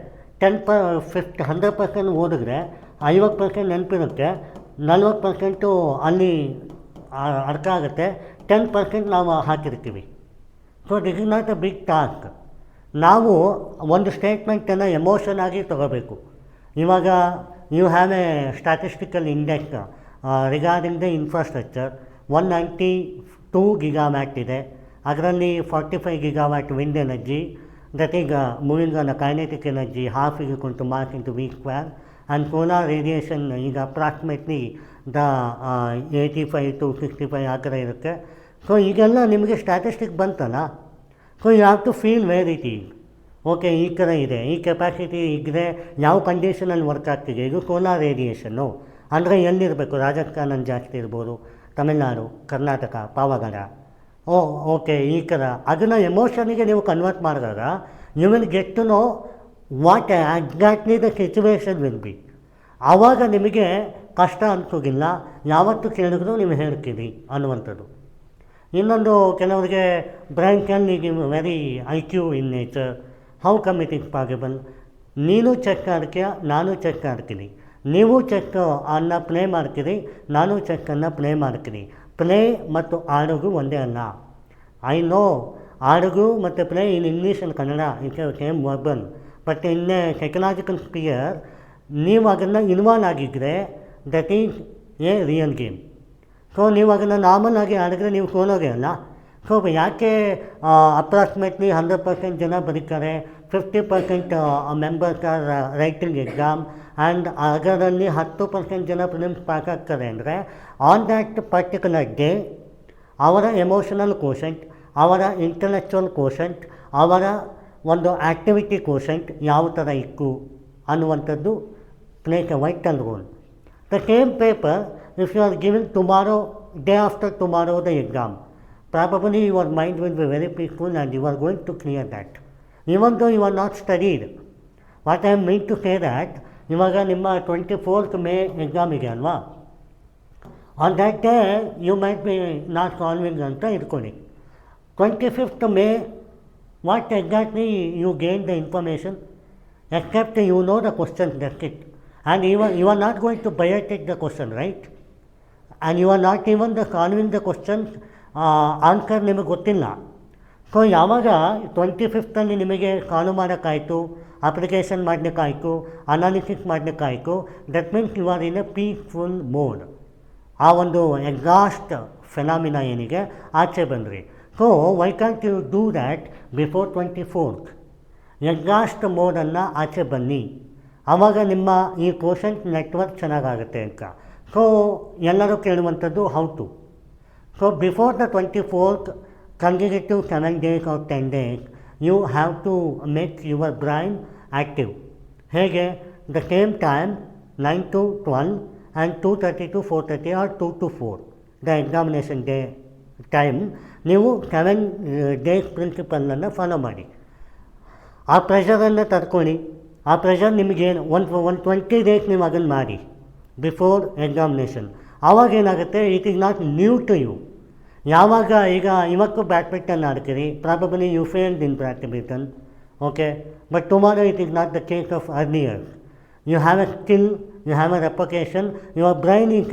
100% ಓದಿದ್ರೆ 50% ನೆನಪಿರುತ್ತೆ, 40% ಅಲ್ಲಿ ಅರ್ಥ ಆಗುತ್ತೆ, 10% ನಾವು ಹಾಕಿರ್ತೀವಿ. So this is not a big task. ನಾವು ಒಂದು ಸ್ಟೇಟ್ಮೆಂಟನ್ನು ಎಮೋಷನ್ ಆಗಿ ತಗೋಬೇಕು. ಇವಾಗ you have a statistical index regarding the infrastructure. 192 gigawatt ಇದೆ. ಅದರಲ್ಲಿ 45 ಗಿಗಾವ್ಯಾಟ್ ವಿಂಡ್ ಎನರ್ಜಿ, ದಟ್ ಈಗ moving on kinetic energy, half is equal to mass into v square, and solar radiation ಈಗ ಅಪ್ರಾಕ್ಸಿಮೇಟ್ಲಿ ದ 85 to 65 ಆ ಥರ ಇರುತ್ತೆ. ಸೊ ಈಗೆಲ್ಲ ನಿಮಗೆ ಸ್ಟ್ಯಾಟಿಸ್ಟಿಕ್ ಬಂತಲ್ಲ. So you have to feel where it is. Okay, ಈ ಥರ ಇದೆ, ಈ ಕೆಪಾಸಿಟಿ ಇದ್ದರೆ ಯಾವ ಕಂಡೀಷನಲ್ಲಿ ವರ್ಕ್ ಆಗ್ತಿದೆ. ಇದು ಸೋಲಾರ್ ರೇಡಿಯೇಷನ್ನು ಅಂದರೆ ಎಲ್ಲಿರಬೇಕು, ರಾಜಸ್ಥಾನಲ್ಲಿ ಜಾಸ್ತಿ ಇರ್ಬೋದು, ತಮಿಳ್ನಾಡು, ಕರ್ನಾಟಕ, ಪಾವಗಡ. ಓಕೆ, ಈ ಥರ ಅದನ್ನು ಎಮೋಷನಿಗೆ ನೀವು ಕನ್ವರ್ಟ್ ಮಾಡಿದಾಗ you will get to know what exactly the situation will be. ಆವಾಗ ನಿಮಗೆ ಕಷ್ಟ ಅನ್ಸೋದಿಲ್ಲ, ಯಾವತ್ತೂ ಕೇಳಿದ್ರು ನೀವು ಹೇಳ್ತೀರಿ ಅನ್ನುವಂಥದ್ದು. ಇನ್ನೊಂದು, ಕೆಲವರಿಗೆ ಬ್ರೈನ್ ಕ್ಯಾನ್ ಈಗ very IQ in nature. How come it is possible? ನೀನು ಚೆಕ್ ಆಡ್ತೀಯ, ನಾನು ಚೆಕ್ ಆಡ್ತೀನಿ. ನೀವು ಚೆಕ್ ಅನ್ನು ಪ್ಲೇ ಮಾಡ್ತೀರಿ, ನಾನು ಚೆಕ್ಕನ್ನು ಪ್ಲೇ ಮಾಡ್ತೀನಿ. ಪ್ಲೇ ಮತ್ತು ಆಡೋದು ಒಂದೇ ಅಲ್ಲ. ಐ ನೋ ಆಡೋದು ಮತ್ತು play in English and Kannada it's same verbal, but in a psychological sphere ನೀವು ಅದನ್ನು ಇನ್ವಾಲ್ವ್ ಆಗಿದ್ದರೆ that is a real game. So ನೀವು ಅದನ್ನು ನಾರ್ಮಲ್ ಆಗಿ ಆಡಿದ್ರೆ ನೀವು ಸೋಲೋಗೆ ಅಲ್ಲ. ಸೊ ಯಾಕೆ ಅಪ್ರಾಕ್ಸಿಮೇಟ್ಲಿ 100% ಜನ ಬರೀತಾರೆ, 50% members are writing exam and ಅದರಲ್ಲಿ 10% ಜನ ಪ್ರಿಲಿಮ್ಸ್ ಪಾಸ್ ಆಗ್ತಾರೆ ಅಂದರೆ, ಆನ್ ದ್ಯಾಟ್ ಪರ್ಟಿಕ್ಯುಲರ್ ಡೇ ಅವರ ಎಮೋಷನಲ್ ಕೋಷಂಟ್, ಅವರ ಇಂಟಲೆಕ್ಚುವಲ್ ಕೋಷಂಟ್, ಅವರ ಒಂದು ಆ್ಯಕ್ಟಿವಿಟಿ ಕೋಷಂಟ್ ಯಾವ ಥರ ಇತ್ತು ಅನ್ನುವಂಥದ್ದು place A vital role. The same paper if you are given tomorrow, day after tomorrow the exam, probably your mind will be very peaceful and you are going to clear that, even though you are not studied. What I mean to say that, ಇವಾಗ ನಿಮ್ಮ 24th May ಎಕ್ಸಾಮ್ ಇದೆ ಅಲ್ವಾ, on that day you might be not solving ಅಂತ ಇಟ್ಕೊಳ್ಳಿ. 25th May what exactly you gain the information, except you know the question, that's it. And you are not going to biotic the question, right? And you are not even the solving the questions answer ನಿಮಗೆ ಗೊತ್ತಿಲ್ಲ. ಸೊ ಯಾವಾಗ 25th ನಿಮಗೆ ಸಾಲ್ವ್ ಮಾಡೋಕ್ಕಾಯಿತು, ಅಪ್ಲಿಕೇಶನ್ ಮಾಡಲಿಕ್ಕಾಯಿತು, ಅನಾಲಿಸಿಸ್ ಮಾಡಲಿಕ್ಕಾಯಿತು, that means you are in a peaceful mode. ಆ ಒಂದು ಎಕ್ಸಾಸ್ಟ್ ಫೆನಾಮಿನಾ ಏನಿಗೆ ಆಚೆ ಬಂದ್ರಿ. So why can't you do that before 24th? Exhaust ಮೋಡನ್ನು ಆಚೆ ಬನ್ನಿ, ಆವಾಗ ನಿಮ್ಮ ಈ ಕೋಷಂಟ್ ನೆಟ್ವರ್ಕ್ ಚೆನ್ನಾಗಾಗುತ್ತೆ ಅಂತ. ಸೊ ಎಲ್ಲರೂ ಕೇಳುವಂಥದ್ದು how to. So before the 24th consecutive 7 days or 10 days, you have to make your brain active. ಹೇಗೆ? the same time 9 to 12 and 2:30 to 4:30 or 2 to 4 the examination day time. ನೀವು 7 days ಪ್ರಿನ್ಸಿಪಲನ್ನು ಫಾಲೋ ಮಾಡಿ. ಆ ಪ್ರೆಷರನ್ನು ತಡ್ಕೊಳ್ಳಿ. ಆ ಪ್ರೆಷರ್ ನಿಮಗೇನು ಒಂದು 20 days ನೀವು ಅದನ್ನು ಮಾಡಿ ಬಿಫೋರ್ ಎಕ್ಸಾಮಿನೇಷನ್. ಆವಾಗೇನಾಗುತ್ತೆ, it is not new to you. ಯಾವಾಗ ಈಗ ಇವತ್ತು ಬ್ಯಾಡ್ಮಿಂಟನ್ ಆಡ್ತೀರಿ, probably you failed in badminton, okay, but tomorrow it is not the case of earlier. You have a skill, you have a reputation, your brain is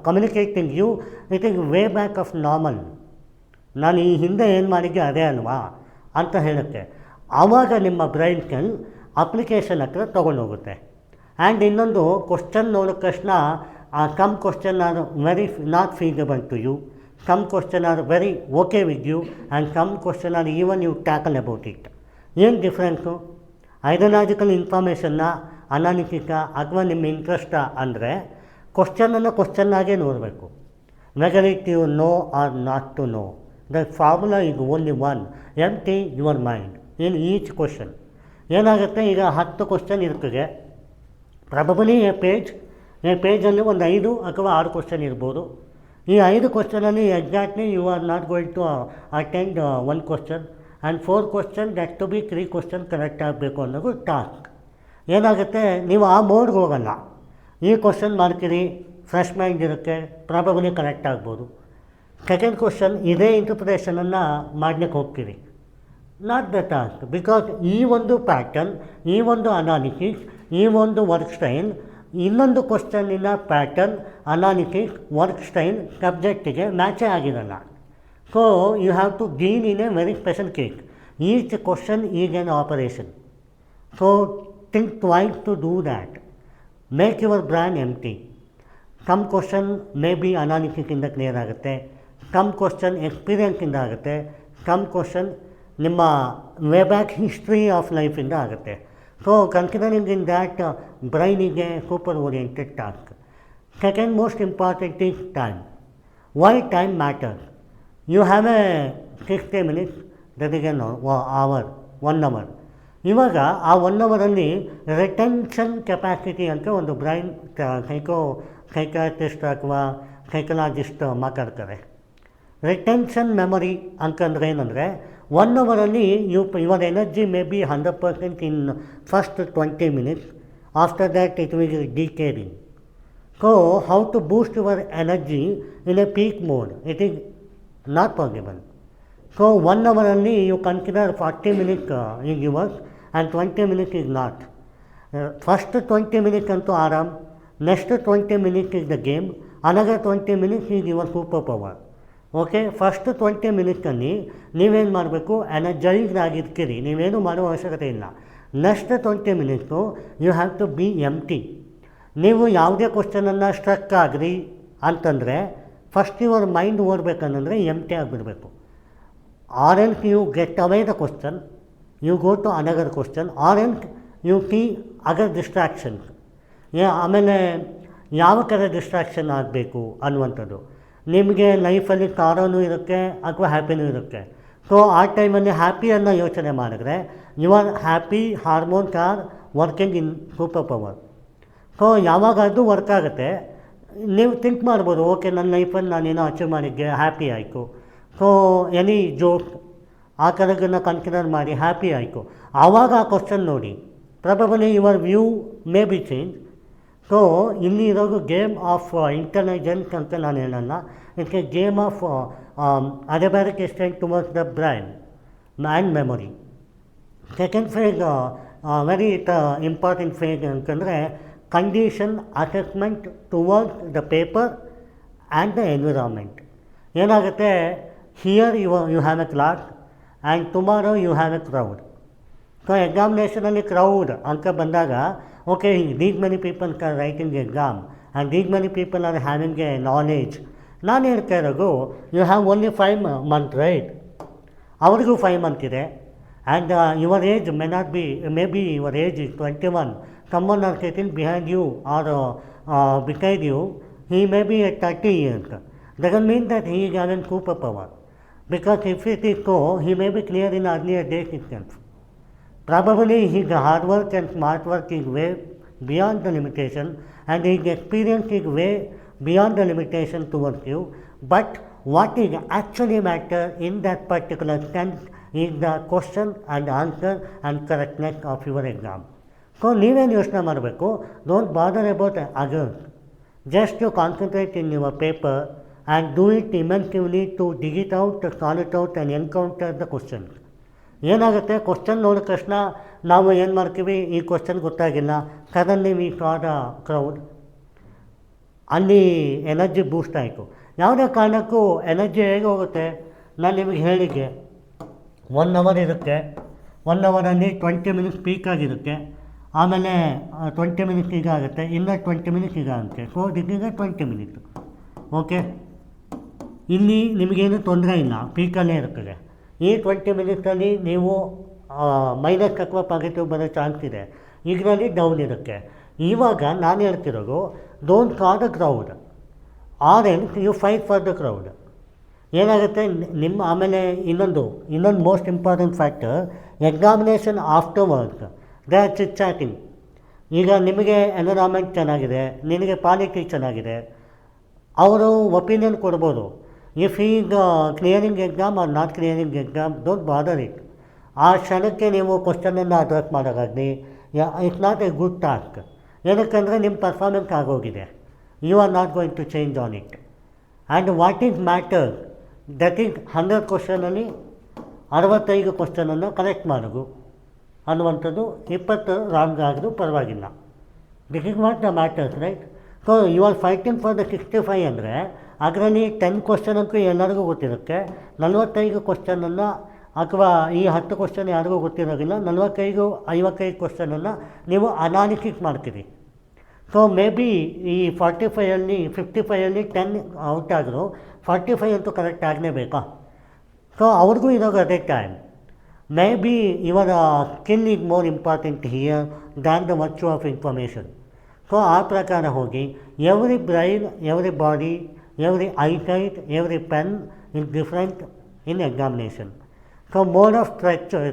communicating you, it is way back of normal. ನಾನು ಈ ಹಿಂದೆ ಏನು ಮಾಡಿದ್ದೆ ಅದೇ ಅಲ್ವಾ ಅಂತ ಹೇಳುತ್ತೆ. ಆವಾಗ ನಿಮ್ಮ ಬ್ರೈನ್ ಸ್ಕಿಲ್ ಅಪ್ಲಿಕೇಶನ್ ಹತ್ರ ತೊಗೊಂಡೋಗುತ್ತೆ. ಆ್ಯಂಡ್ ಇನ್ನೊಂದು ಕ್ವಶನ್ ನೋಡಿದ ತಕ್ಷಣ some question are very not feasible to you, some question are very okay with you, and some question are even you tackle about it. ಏನು ಡಿಫ್ರೆನ್ಸು? ಐಡಿಯಾಲಜಿಕಲ್ ಇನ್ಫಾರ್ಮೇಷನ್ನ ಅನಾಲಿಸಿಸ ಅಥವಾ ನಿಮ್ಮ ಇಂಟ್ರೆಸ್ಟ ಅಂದರೆ ಕ್ವಶನ್ನಾಗೇ ನೋಡಬೇಕು. Whether it you know or not to know, the formula is only one, empty your mind in each question. ಏನಾಗುತ್ತೆ, ಈಗ 10 ಕ್ವಶನ್ ಇರ್ತದೆ, ಪ್ರಾಬಬಲಿ ಎ ಪೇಜಲ್ಲಿ ಒಂದು 5 ಅಥವಾ 6 ಕ್ವಶನ್ ಇರ್ಬೋದು. ಈ 5 ಕ್ವಶನಲ್ಲಿ exactly you are not going to attend 1 question, and 4 question that to be 3 question correct ಆಗಬೇಕು ಅನ್ನೋದು ಟಾಸ್ಕ್. ಏನಾಗುತ್ತೆ, ನೀವು ಆ ಮೋಡ್ಗೆ ಹೋಗಲ್ಲ. ಈ ಕ್ವಶನ್ ಮಾಡ್ತೀರಿ, ಫ್ರೆಶ್ ಮೈಂಡ್ ಇರುತ್ತೆ, ಪ್ರಾಬಬಲಿ ಕರೆಕ್ಟ್ ಆಗ್ಬೋದು. ಸೆಕೆಂಡ್ ಕ್ವಶನ್ ಇದೇ ಇಂಟರ್ಪ್ರಿಟೇಷನನ್ನು ಮಾಡಲಿಕ್ಕೆ ಹೋಗ್ತೀರಿ, ನಾಟ್ ದ ಟಾಸ್ಕ್. ಬಿಕಾಸ್ ಈ ಒಂದು ಪ್ಯಾಟರ್ನ್, ಈ ಒಂದು ಅನಾಲಿಸಿಸ್, ಈ ಒಂದು ವರ್ಕ್ ಸ್ಟೈಲ್, ಇನ್ನೊಂದು ಕ್ವಶನ್ನಿನ ಪ್ಯಾಟರ್ನ್, ಅನಾಲಿಸಿಸ್, ವರ್ಕ್ ಸ್ಟೈಲ್ ಸಬ್ಜೆಕ್ಟಿಗೆ ಮ್ಯಾಚೇ ಆಗಿರಲ್ಲ. So you have to deal in a very special case. Each question is an operation. So think twice to do that. Make your brain empty. Some question may be ಅನಾಲಿಸಿಸಿಂದ ಕ್ಲಿಯರ್ ಆಗುತ್ತೆ, ಸಮ್ ಕ್ವಶನ್ ಎಕ್ಸ್ಪೀರಿಯನ್ಸಿಂದ ಆಗುತ್ತೆ, ಸಮ್ ಕ್ವಶನ್ ನಿಮ್ಮ ವೇ ಬ್ಯಾಕ್ ಹಿಸ್ಟ್ರಿ ಆಫ್ ಲೈಫಿಂದ ಆಗುತ್ತೆ. So considering in that brain is a super oriented task. Second most important is time. Why time matters? You have a 60 minutes, that is an hour, 1 hour. ಇವಾಗ ಆ 1 hourಲ್ಲಿ ರಿಟೆನ್ಷನ್ ಕೆಪಾಸಿಟಿ ಅಂತ ಒಂದು ಬ್ರೈನ್ ಸೈಕಾಟ್ರಿಸ್ಟ್ ಅಥವಾ ಸೈಕಲಾಜಿಸ್ಟ್ ಮಾತಾಡ್ತಾರೆ. ರಿಟೆನ್ಷನ್ ಮೆಮೊರಿ ಅಂತಂದರೆ ಏನಂದರೆ, 1 hourಲ್ಲಿ your energy may be 100% in first 20 minutes. After that it will decaying. So how to boost your energy in a peak mode? It is not possible. So 1 hourಲ್ಲಿ you consider 40 minutes is yours and 20 minutes is not. First 20 minutes ಅಂತೂ ಆರಾಮ್, next 20 minutes is the game, another 20 minutes is your super power. Okay, first 20 minutesಲ್ಲಿ ನೀವೇನು ಮಾಡಬೇಕು, ಎನರ್ಜೈಸ್ಡ್ ಆಗಿರ್ತೀರಿ, ನೀವೇನು ಮಾಡುವ ಅವಶ್ಯಕತೆ ಇಲ್ಲ. Next 20 minutes you have to be empty. ನೀವು ಯಾವುದೇ ಕ್ವಶನನ್ನು ಸ್ಟ್ರಕ್ ಆಗ್ರಿ ಅಂತಂದರೆ ಫಸ್ಟ್ ಯುವರ್ ಮೈಂಡ್ ಓಡಬೇಕಂದ್ರೆ ಎಂಪ್ಟಿ ಆಗಿಬಿಡಬೇಕು. Or else you get away the question, you go to another question, or else you see other distractions. ಆಮೇಲೆ ಯಾವ ಥರ ಡಿಸ್ಟ್ರಾಕ್ಷನ್ ಆಗಬೇಕು ಅನ್ನುವಂಥದ್ದು. ನಿಮಗೆ ಲೈಫಲ್ಲಿ ಸಾರೋನೂ ಇರುತ್ತೆ ಅಥವಾ ಹ್ಯಾಪಿನೂ ಇರುತ್ತೆ. ಸೊ ಆ ಟೈಮಲ್ಲಿ ಹ್ಯಾಪಿಯನ್ನು ಯೋಚನೆ ಮಾಡಿದ್ರೆ your happy hormones are working in super power. So ಯಾವಾಗ ಅದು ವರ್ಕ್ ಆಗುತ್ತೆ, ನೀವು ಥಿಂಕ್ ಮಾಡ್ಬೋದು, ಓಕೆ ನನ್ನ ಲೈಫಲ್ಲಿ ನಾನೇನೋ ಅಚೀವ್ ಮಾಡಿದ್ದೆ, ಹ್ಯಾಪಿ ಆಯಿತು. ಸೊ ಎನಿ ಜೋಕ್ ಆ ಥರದನ್ನು ಕನ್ಸಿಡರ್ ಮಾಡಿ ಹ್ಯಾಪಿ ಆಯಿತು. ಆವಾಗ ಆ ಕ್ವಶನ್ ನೋಡಿ, probably your view may be change. So ಇಲ್ಲಿ ಇರೋದು ಗೇಮ್ ಆಫ್ ಇಂಟೆಲಿಜೆನ್ಸ್ ಅಂತ ನಾನು ಹೇಳಲ್ಲ, ಇಟ್ಸ್ ಎ ಗೇಮ್ ಆಫ್ ಅಡೆಬ್ಯಾರಿಕ್ extent towards the brain. And memory. Second phase very important phase ಅಂತಂದರೆ condition assessment towards the paper and the environment. ಏನಾಗುತ್ತೆ, here you have a class and tomorrow you have a crowd. So ಎಕ್ಸಾಮಿನೇಷನಲ್ಲಿ ಕ್ರೌಡ್ ಅಂತ ಬಂದಾಗ okay these many people are writing exam and these many people are having a knowledge. ನಾನು ಹೇಳ್ತಾ ಇರೋದು you have only 5 months right, ಅವ್ರಿಗೂ 5 months ಇದೆ. And your age may be your age is 21. someone are sitting behind you or beside you, he may be at 30 years. Doesn't mean that he is having superpower. Because if it is so, he may be clear in earlier days itself. Probably his hard work and smart work is way beyond the limitation, and his experience is way beyond the limitation towards you. But what is actually matter in that particular sense is the question and answer and correctness of your exam. So ನೀವೇನು ಯೋಚನೆ ಮಾಡಬೇಕು, don't bother about others, just you concentrate in your paper and do it immersively to dig it out, solve it out and encounter the questions. ಏನಾಗುತ್ತೆ, ಕ್ವಶನ್ ನೋಡಿದ ತಕ್ಷಣ ನಾವು ಏನು ಮಾಡ್ತೀವಿ, ಈ ಕ್ವಶನ್ ಗೊತ್ತಾಗಿಲ್ಲ, suddenly we saw the crowd, ಅಲ್ಲಿ ಎನರ್ಜಿ ಬೂಸ್ಟ್ ಆಯಿತು. ಯಾವುದೇ ಕಾರಣಕ್ಕೂ ಎನರ್ಜಿ ಹೇಗೆ ಹೋಗುತ್ತೆ, ನಾನು ನಿಮಗೆ ಹೇಳಿದ್ದೆ 1 hour ಇರುತ್ತೆ, 1 ಅವರಲ್ಲಿ 20 minutes ಪೀಕ್ ಆಗಿರುತ್ತೆ, ಆಮೇಲೆ 20 minutes ಈಗ ಆಗುತ್ತೆ, ಇನ್ನು 20 minutes ಈಗ ಆಗುತ್ತೆ. So this 20 minutes. ಓಕೆ, ಇಲ್ಲಿ ನಿಮಗೇನು ತೊಂದರೆ ಇಲ್ಲ, ಪೀಕಲ್ಲೇ ಇರ್ತದೆ. ಈ 20 minutesಲ್ಲಿ ನೀವು ಮೈನಸ್ ಅಥವಾ ಪಾಸಿಟಿವ್ ಬರೋ ಚಾನ್ಸ್ ಇದೆ, ಇದರಲ್ಲಿ ಡೌನ್ ಇರುತ್ತೆ. ಇವಾಗ ನಾನು ಹೇಳ್ತಿರೋದು don't call the crowd or else you fight for the crowd. ಏನಾಗುತ್ತೆ ನಿಮ್ಮ ಆಮೇಲೆ ಇನ್ನೊಂದು most important factor, examination afterwards they are chit chatting. ಈಗ ನಿಮಗೆ ಎನ್ವಿರಾನ್ಮೆಂಟ್ ಚೆನ್ನಾಗಿದೆ, ನಿನಗೆ ಪಾಲಿಟಿಕ್ಸ್ ಚೆನ್ನಾಗಿದೆ, ಅವರು ಒಪಿನಿಯನ್ ಕೊಡ್ಬೋದು. ಇಫ್ ಈಗ clearing exam or not clearing exam, don't bother it. ಆ ಕ್ಷಣಕ್ಕೆ ನೀವು ಕ್ವಶನನ್ನು ಅಡ್ರೆಸ್ ಮಾಡೋಕ್ಕಾಗಲಿ, it's not a good task. ಏನಕ್ಕಂದರೆ ನಿಮ್ಮ ಪರ್ಫಾರ್ಮೆನ್ಸ್ ಆಗೋಗಿದೆ, you are not going to change on it. And what is matter, that is 100 ಕ್ವಶನಲ್ಲಿ 65 ಕ್ವಶನನ್ನು ಕರೆಕ್ಟ್ ಮಾಡೋದು ಅನ್ನುವಂಥದ್ದು. 20 ರಾಂಗ್ ಆದರೂ ಪರವಾಗಿಲ್ಲ. This is what the matters, right? So you are fighting for the 65 ಅಂದರೆ ಅದರಲ್ಲಿ 10 ಕ್ವಶನ್ ಅಂತೂ ಎಲ್ಲರಿಗೂ ಗೊತ್ತಿರುತ್ತೆ, 45 ಕ್ವಶನನ್ನು ಅಥವಾ ಈ 10 ಕ್ವಶನ್ ಯಾರಿಗೂ ಗೊತ್ತಿರೋದಿಲ್ಲ, 45-55 ಕ್ವಶನನ್ನು ನೀವು ಅನಾಲಿಸಿಸ್ ಮಾಡ್ತೀರಿ. ಸೊ ಮೇ ಬಿ ಈ 55ಅಲ್ಲಿ 10 ಔಟ್ ಆದರೂ 45 ಅಂತೂ ಕರೆಕ್ಟ್ ಆಗಲೇಬೇಕಾ? ಸೊ ಅವ್ರಿಗೂ ಇರೋದು ಅದೇ time. May be your skill is more important here than the virtue of information. So ಆ ಪ್ರಕಾರ ಹೋಗಿ every brain, every body, every eyesight, every pen is different in examination. So mode of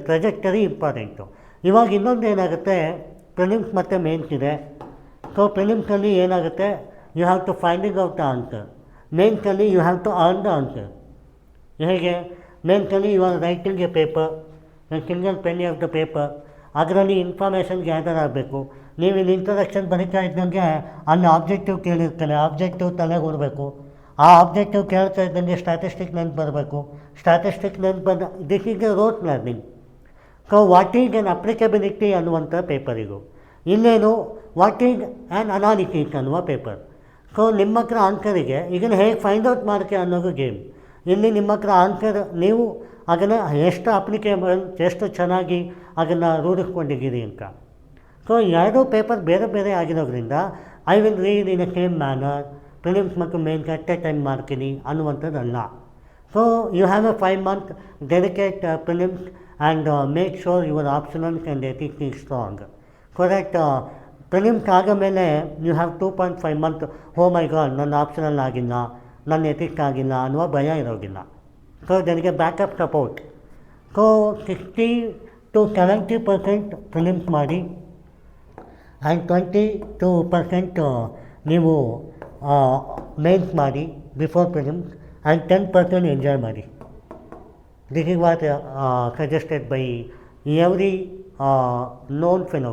trajectory important. ಇವಾಗ ಇನ್ನೊಂದು ಏನಾಗುತ್ತೆ, ಪ್ರಿಲಿಮ್ಸ್ ಮತ್ತು ಮೇನ್ಸ್ ಇದೆ. ಸೊ ಪ್ರಿಲಿಮ್ಸಲ್ಲಿ ಏನಾಗುತ್ತೆ, you have to finding out the answer. ಮೇನ್ಸಲ್ಲಿ you have to earn the answer. ಹೇಗೆ? ಮೇನ್ಸಲ್ಲಿ you are writing a paper, single penny of the paper, ಅದರಲ್ಲಿ ಇನ್ಫಾರ್ಮೇಷನ್ ಗ್ಯಾದರ್ ಆಗಬೇಕು. ನೀವು ಇಲ್ಲಿ ಇಂಟ್ರೊಡಕ್ಷನ್ ಬರೀತಾ ಇದ್ದಂಗೆ ಅಲ್ಲಿ ಆಬ್ಜೆಕ್ಟಿವ್ ಕೇಳಿರ್ತಾನೆ, ಆಬ್ಜೆಕ್ಟಿವ್ ತಲೆಗೆ ಓಡಬೇಕು. ಆ ಆಬ್ಜೆಕ್ಟಿವ್ ಕೇಳ್ತಾ ಇದ್ದಂಗೆ ಸ್ಟ್ಯಾಟಿಸ್ಟಿಕ್ ನೆನ್ಪು ಬರಬೇಕು. ಸ್ಟ್ಯಾಟಿಸ್ಟಿಕ್ ನೆನ್ಪು ಬಂದ this is A wrote learning. So what is an applicability ಅನ್ನುವಂಥ ಪೇಪರಿಗೂ, ಇಲ್ಲೇನು ವಾಟ್ ಈಸ್ ಆ್ಯನ್ ಅನಾಲಿಸಿಸ್ ಅನ್ನುವ ಪೇಪರ್. ಸೊ ನಿಮ್ಮ ಹತ್ರ ಆನ್ಸರಿಗೆ ಇದನ್ನು ಹೇಗೆ ಫೈಂಡ್ ಔಟ್ ಮಾಡೋಕ್ಕೆ ಅನ್ನೋದು ಗೇಮ್. ಇಲ್ಲಿ ನಿಮ್ಮ ಹತ್ರ ಆನ್ಸರ್, ನೀವು ಅದನ್ನು ಎಷ್ಟು ಅಪ್ಲಿಕೇಬಲ್, ಎಷ್ಟು ಚೆನ್ನಾಗಿ ಅದನ್ನು ರೂಢಿಸ್ಕೊಂಡಿದ್ದೀರಿ ಅಂತ. ಸೊ ಎರಡೂ ಪೇಪರ್ ಬೇರೆ ಬೇರೆ ಆಗಿರೋದ್ರಿಂದ I will read in a same manner, prelims ಮತ್ತು ಮೇನ್ಸ್ ಅಟ್ ಎ ಟೈಮ್ ಮಾಡ್ತೀನಿ ಅನ್ನುವಂಥದ್ದಲ್ಲ. So you have a 5 months dedicate prelims and make sure your optionals and ethics is strong. Correct. Prelims ಆದ ಮೇಲೆ ಯು ಹ್ಯಾವ್ 2.5 months, ಹೋ ಮೈ ಗಾಡ್ ನನ್ನ ಆಪ್ಷನಲ್ ಆಗಿಲ್ಲ, ನನ್ನ ಎಥಿಕ್ಸ್ ಆಗಿಲ್ಲ ಅನ್ನುವ ಭಯ ಇರೋದಿಲ್ಲ. ಸೊ ನನಗೆ ಬ್ಯಾಕಪ್ ಸಪೋರ್ಟ್. ಸೊ 60-70% ಪ್ರಿಲಿಮ್ಸ್ ಮಾಡಿ ಆ್ಯಂಡ್ 20% ನೀವು ಮೇನ್ಸ್ ಮಾಡಿ ಬಿಫೋರ್ ಪ್ರಿಲಿಮ್ಸ್, ಆ್ಯಂಡ್ 10% ಎಂಜಾಯ್ ಮಾಡಿ. This is what suggested by every known fellow